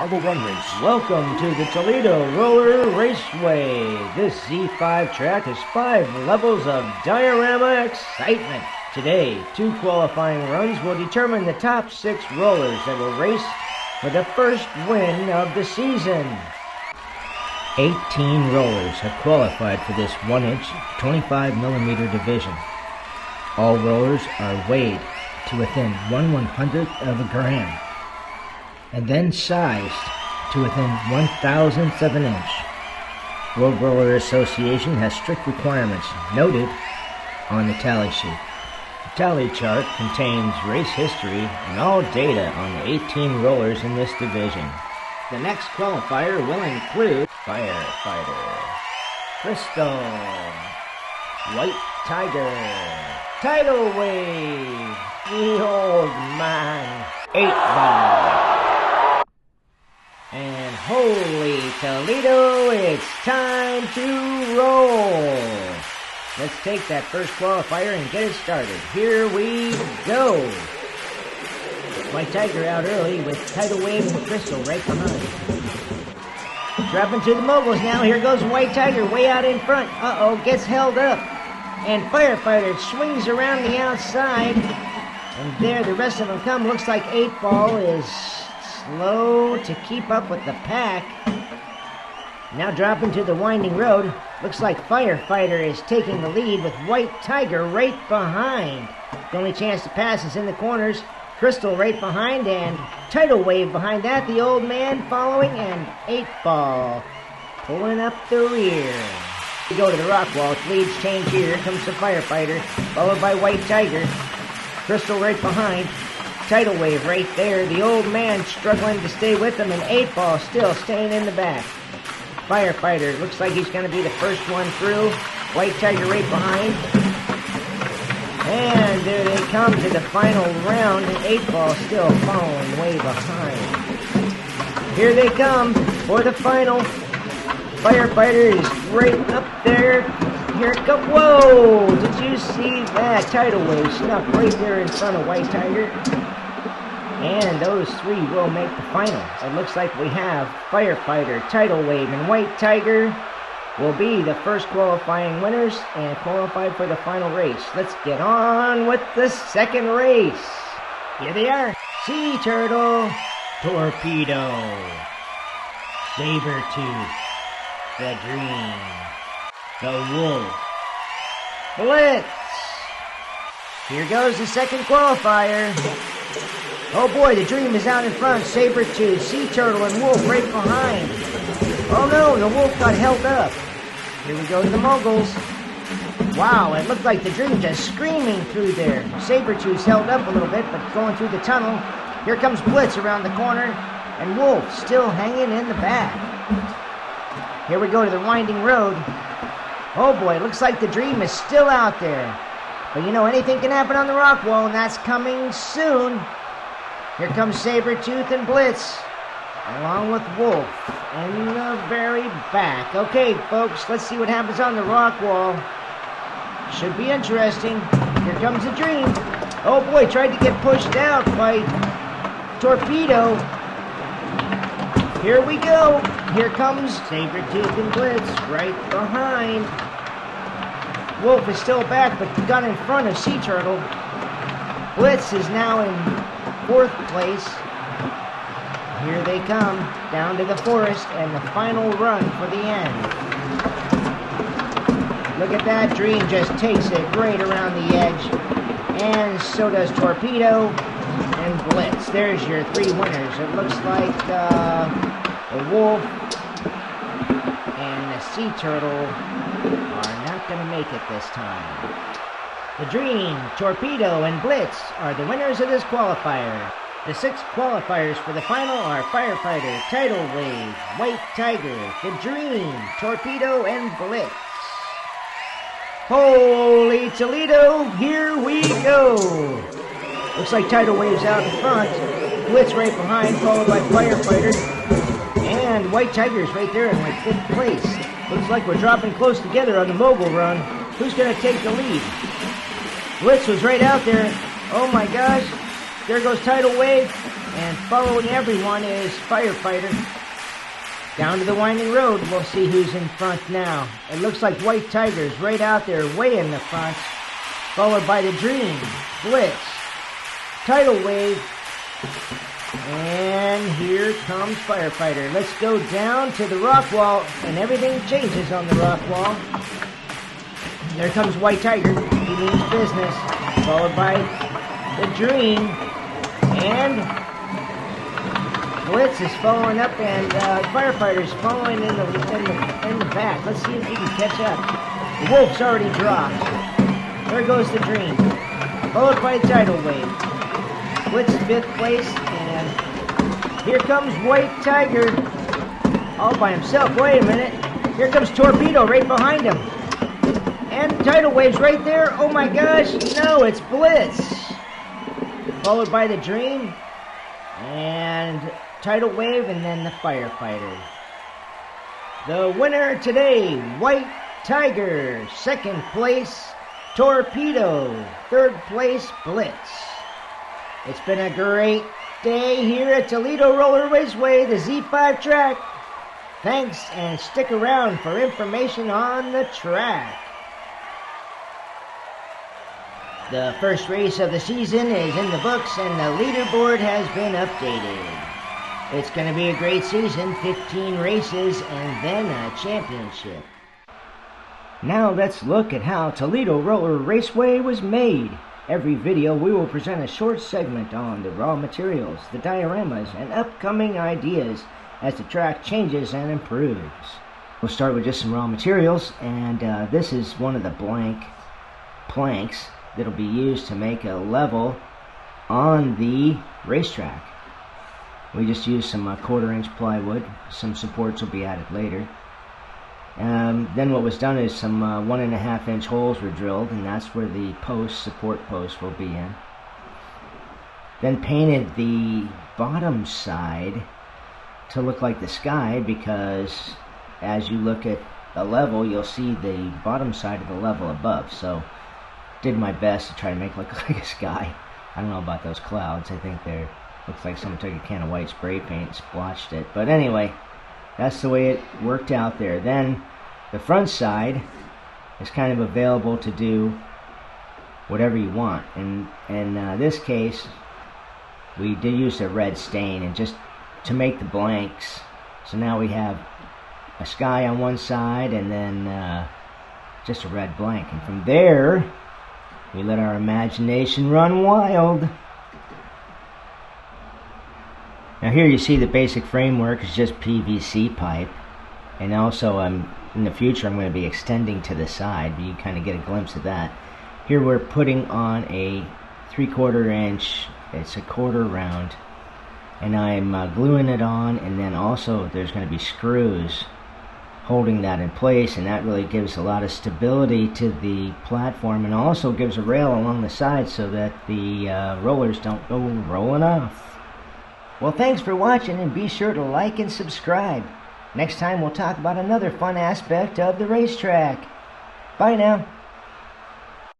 Marble Run Race. Welcome to the Toledo Roller Raceway. This Z5 track has 5 levels of diorama excitement. Today, 2 qualifying runs will determine the top 6 rollers that will race for the first win of the season. 18 rollers have qualified for this 1-inch, 25mm division. All rollers are weighed to within 1/100th of a gram, and then sized to within 1/1000th of an inch. World Roller Association has strict requirements noted on the tally sheet. The tally chart contains race history and all data on the 18 rollers in this division. The next qualifier will include Firefighter, Crystal, White Tiger, Tidal Wave, the Old Man, 8-Ball, and Holy Toledo, it's time to roll. Let's take that first qualifier and get it started. Here we go. White Tiger out early with Tidal Wave and Crystal right behind. Dropping to the moguls now. Here goes White Tiger way out in front. Uh-oh, gets held up. And Firefighter swings around the outside. And there the rest of them come. Looks like 8-Ball is slow to keep up with the pack. Now dropping to the winding road. Looks like Firefighter is taking the lead with White Tiger right behind. The only chance to pass is in the corners. Crystal right behind, and Tidal Wave behind that. The Old Man following, and 8-Ball pulling up the rear. We go to the rock wall. Leads change here. Here comes the Firefighter, followed by White Tiger. Crystal right behind. Tidal Wave right there. The Old Man struggling to stay with them, and 8-Ball still staying in the back. Firefighter looks like he's going to be the first one through. White Tiger right behind. And there they come to the final round, and 8-Ball still following way behind. Here they come for the final. Firefighter is right up there. Here it comes. Whoa! Did you see that? Tidal Wave snuck right there in front of White Tiger. And those 3 will make the final. It looks like we have Firefighter, Tidal Wave, and White Tiger will be the first qualifying winners and qualify for the final race. Let's get on with the second race. Here they are. Sea Turtle, Torpedo, Sabertooth, the Dream, the Wolf, Blitz. Here goes the second qualifier. Oh boy, the Dream is out in front. Sabertooth, Sea Turtle, and Wolf right behind. Oh no, the Wolf got held up. Here we go to the moguls. Wow, it looked like the Dream just screaming through there. Sabertooth's held up a little bit, but going through the tunnel. Here comes Blitz around the corner, and Wolf still hanging in the back. Here we go to the winding road. Oh boy, looks like the Dream is still out there. But you know, anything can happen on the rock wall, and that's coming soon. Here comes Sabertooth and Blitz, along with Wolf in the very back. Okay, folks, let's see what happens on the rock wall. Should be interesting. Here comes the Dream. Oh boy, tried to get pushed out by Torpedo. Here we go. Here comes Sabertooth and Blitz right behind. Wolf is still back, but got in front of Sea Turtle. Blitz is now in 4th place. Here they come, down to the forest, and the final run for the end. Look at that, Dream just takes it right around the edge. And so does Torpedo and Blitz. There's your 3 winners. It looks like the Wolf and the Sea Turtle are not going to make it this time. The Dream, Torpedo, and Blitz are the winners of this qualifier. The 6 qualifiers for the final are Firefighter, Tidal Wave, White Tiger, the Dream, Torpedo, and Blitz. Holy Toledo, here we go! Looks like Tidal Wave's out in front, Blitz right behind, followed by Firefighter, and White Tiger's right there in like 5th place. Looks like we're dropping close together on the mogul run. Who's going to take the lead? Blitz was right out there. Oh my gosh. There goes Tidal Wave. And following everyone is Firefighter. Down to the winding road, we'll see who's in front now. It looks like White Tiger's right out there, way in the front. Followed by the Dream, Blitz, Tidal Wave, and here comes Firefighter. Let's go down to the rock wall, and everything changes on the rock wall. There comes White Tiger, he means business, followed by the Dream, and Blitz is following up, and Firefighter's following in the back. Let's see if he can catch up. The Wolf's already dropped. There goes the Dream, followed by Tidal Wave. Blitz 5th place, and here comes White Tiger, all by himself. Wait a minute, here comes Torpedo right behind him. And Tidal Wave's right there. Oh my gosh, no, it's Blitz. Followed by the Dream, and Tidal Wave, and then the Firefighter. The winner today, White Tiger. 2nd place, Torpedo. 3rd place, Blitz. It's been a great day here at Toledo Roller Raceway, the Z5 track. Thanks, and stick around for information on the track. The first race of the season is in the books, and the leaderboard has been updated. It's going to be a great season, 15 races, and then a championship. Now let's look at how Toledo Roller Raceway was made. Every video we will present a short segment on the raw materials, the dioramas, and upcoming ideas as the track changes and improves. We'll start with just some raw materials, and this is one of the blank planks that'll be used to make a level on the racetrack. We just used some 1/4-inch plywood. Some supports will be added later. Then what was done is some 1.5-inch holes were drilled, and that's where the support post will be in. Then painted the bottom side to look like the sky, because as you look at the level, you'll see the bottom side of the level above. So did my best to try to make it look like a sky. I don't know about those clouds. I think they're looks like someone took a can of white spray paint and splotched it. But anyway, that's the way it worked out there. Then the front side is kind of available to do whatever you want. And in this case, we did use a red stain, and just to make the blanks. So now we have a sky on one side, and then just a red blank. And from there, we let our imagination run wild. Now here you see the basic framework is just PVC pipe, and also in the future I'm going to be extending to the side, but you kind of get a glimpse of that. Here we're putting on a 3/4 inch, it's a 1/4 round, and I'm gluing it on, and then also there's going to be screws holding that in place, and that really gives a lot of stability to the platform, and also gives a rail along the side so that the rollers don't go rolling off. Well, thanks for watching, and be sure to like and subscribe. Next time we'll talk about another fun aspect of the racetrack. Bye now.